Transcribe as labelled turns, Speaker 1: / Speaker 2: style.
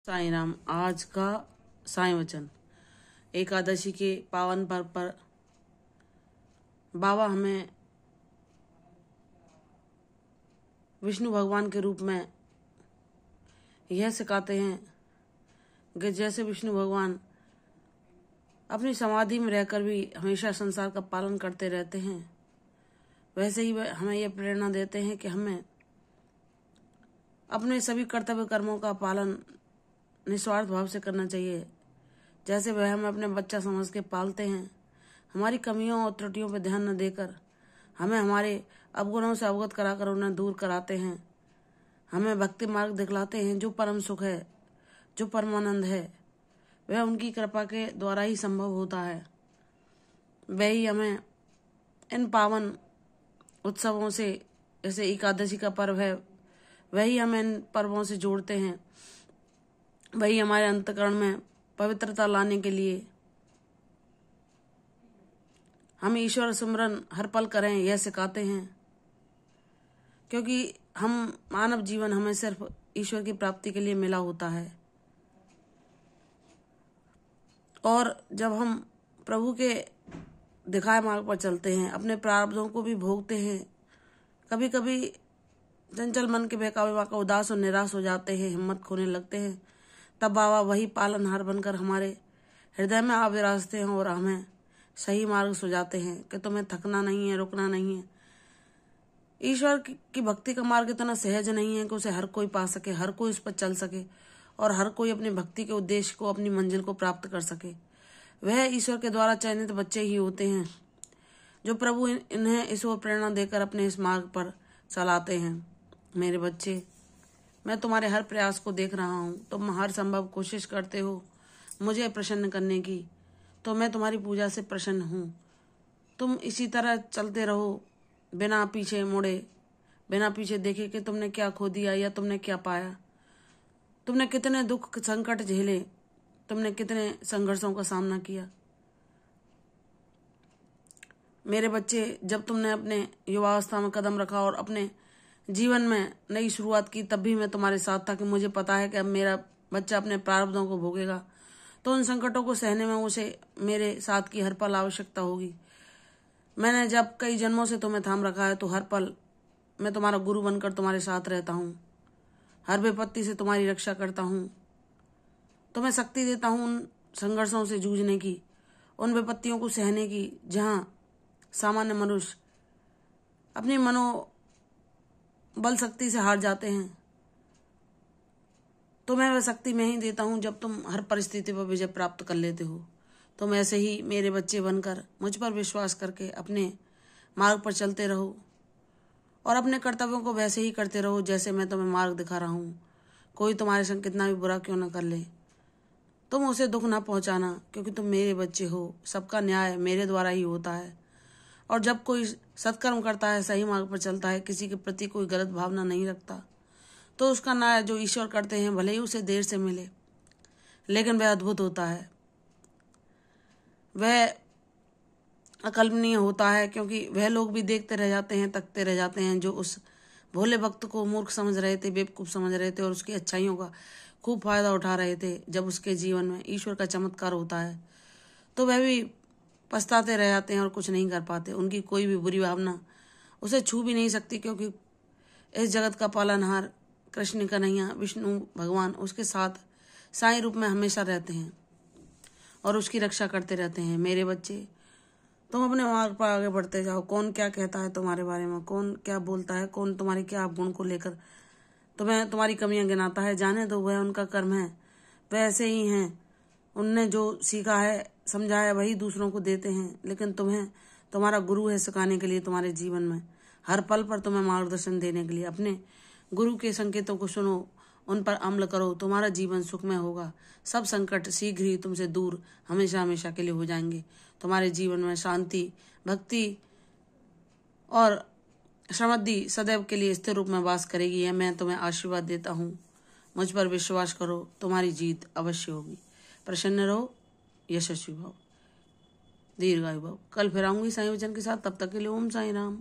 Speaker 1: साईं राम। आज का साईं वचन एकादशी के पावन पर्व पर बाबा हमें विष्णु भगवान के रूप में यह सिखाते हैं कि जैसे विष्णु भगवान अपनी समाधि में रहकर भी हमेशा संसार का पालन करते रहते हैं, वैसे ही वह हमें यह प्रेरणा देते हैं कि हमें अपने सभी कर्तव्य कर्मों का पालन निस्वार्थ भाव से करना चाहिए। जैसे वह हमें अपने बच्चा समझ के पालते हैं, हमारी कमियों और त्रुटियों पर ध्यान न देकर हमें हमारे अवगुणों से अवगत कराकर उन्हें दूर कराते हैं, हमें भक्ति मार्ग दिखलाते हैं। जो परम सुख है, जो परमानंद है, वह उनकी कृपा के द्वारा ही संभव होता है। वही हमें इन पावन उत्सवों से, जैसे एकादशी का पर्व है, वही हमें इन पर्वों से जोड़ते हैं। वही हमारे अंतःकरण में पवित्रता लाने के लिए हम ईश्वर सुमरन हर पल करें, यह सिखाते हैं। क्योंकि हम मानव जीवन हमें सिर्फ ईश्वर की प्राप्ति के लिए मिला होता है, और जब हम प्रभु के दिखाए मार्ग पर चलते हैं, अपने प्रारब्धों को भी भोगते हैं, कभी कभी चंचल मन के बहकावे में उदास और निराश हो जाते हैं, हिम्मत खोने लगते हैं, तब बाबा वही पालनहार बनकर हमारे हृदय में आविराजते हैं और हमें सही मार्ग सुझाते हैं कि तुम्हें थकना नहीं है, रुकना नहीं है। ईश्वर की भक्ति का मार्ग इतना सहज नहीं है कि उसे हर कोई पा सके, हर कोई उस पर चल सके और हर कोई अपनी भक्ति के उद्देश्य को, अपनी मंजिल को प्राप्त कर सके। वह ईश्वर के द्वारा चयनित बच्चे ही होते हैं जो प्रभु इन्हें इस ओर प्रेरणा देकर अपने इस मार्ग पर चलाते हैं। मेरे बच्चे, मैं तुम्हारे हर प्रयास को देख रहा हूँ। तुम हर संभव कोशिश करते हो मुझे प्रसन्न करने की, तो मैं तुम्हारी पूजा से प्रसन्न हूँ। तुम इसी तरह चलते रहो, बिना पीछे मुड़े, बिना पीछे देखे कि तुमने क्या खो दिया या तुमने क्या पाया। तुमने कितने दुख संकट झेले, तुमने कितने संघर्षों का सामना किया। मेरे बच्चे, जब तुमने अपने युवावस्था में कदम रखा और अपने जीवन में नई शुरुआत की, तब भी मैं तुम्हारे साथ था कि मुझे पता है कि अब मेरा बच्चा अपने प्रारब्धों को भोगेगा, तो उन संकटों को सहने में उसे मेरे साथ की हर पल आवश्यकता होगी। मैंने जब कई जन्मों से तुम्हें थाम रखा है, तो हर पल मैं तुम्हारा गुरु बनकर तुम्हारे साथ रहता हूँ, हर विपत्ति से तुम्हारी रक्षा करता हूँ, तुम्हें शक्ति देता हूँ उन संघर्षों से जूझने की, उन विपत्तियों को सहने की जहाँ सामान्य मनुष्य अपनी मनोबल शक्ति से हार जाते हैं। तुम्हें वह शक्ति मैं ही देता हूँ जब तुम हर परिस्थिति पर विजय प्राप्त कर लेते हो। तुम ऐसे ही मेरे बच्चे बनकर मुझ पर विश्वास करके अपने मार्ग पर चलते रहो और अपने कर्तव्यों को वैसे ही करते रहो जैसे मैं तुम्हें मार्ग दिखा रहा हूँ। कोई तुम्हारे संग कितना भी बुरा क्यों न कर ले, तुम उसे दुख ना पहुंचाना, क्योंकि तुम मेरे बच्चे हो। सबका न्याय मेरे द्वारा ही होता है, और जब कोई सत्कर्म करता है, सही मार्ग पर चलता है, किसी के प्रति कोई गलत भावना नहीं रखता, तो उसका न्याय जो ईश्वर करते हैं, भले ही उसे देर से मिले, लेकिन वह अद्भुत होता है, वह अकल्पनीय होता है। क्योंकि वह लोग भी देखते रह जाते हैं, तकते रह जाते हैं, जो उस भोले भक्त को मूर्ख समझ रहे थे, बेवकूफ समझ रहे थे और उसकी अच्छाइयों का खूब फायदा उठा रहे थे। जब उसके जीवन में ईश्वर का चमत्कार होता है, तो वह भी पछताते रह जाते हैं और कुछ नहीं कर पाते। उनकी कोई भी बुरी भावना उसे छू भी नहीं सकती, क्योंकि इस जगत का पालनहार कृष्ण कन्हैया विष्णु भगवान उसके साथ साईं रूप में हमेशा रहते हैं और उसकी रक्षा करते रहते हैं। मेरे बच्चे, तुम अपने मार्ग पर आगे बढ़ते जाओ। कौन क्या कहता है तुम्हारे बारे में, कौन क्या बोलता है, कौन तुम्हारे क्या गुण को लेकर तुम्हें तुम्हारी कमियां गिनाता है, जाने दो, वह उनका कर्म है। वह ऐसे ही हैं, उनने जो सीखा है, समझा है, वही दूसरों को देते हैं। लेकिन तुम्हें तुम्हारा गुरु है सिखाने के लिए, तुम्हारे जीवन में हर पल पर तुम्हें मार्गदर्शन देने के लिए। अपने गुरु के संकेतों को सुनो, उन पर अमल करो, तुम्हारा जीवन सुखमय होगा। सब संकट शीघ्र ही तुमसे दूर हमेशा हमेशा के लिए हो जाएंगे। तुम्हारे जीवन में शांति, भक्ति और समृद्धि सदैव के लिए स्थिर रूप में वास करेगी। यह मैं तुम्हें आशीर्वाद देता हूँ। मुझ पर विश्वास करो, तुम्हारी जीत अवश्य होगी। प्रसन्न रहो, यशस्वी भव, दीर्घायु भव। कल फिर आऊंगी साईं वचन के साथ। तब तक के लिए ओम साईं राम।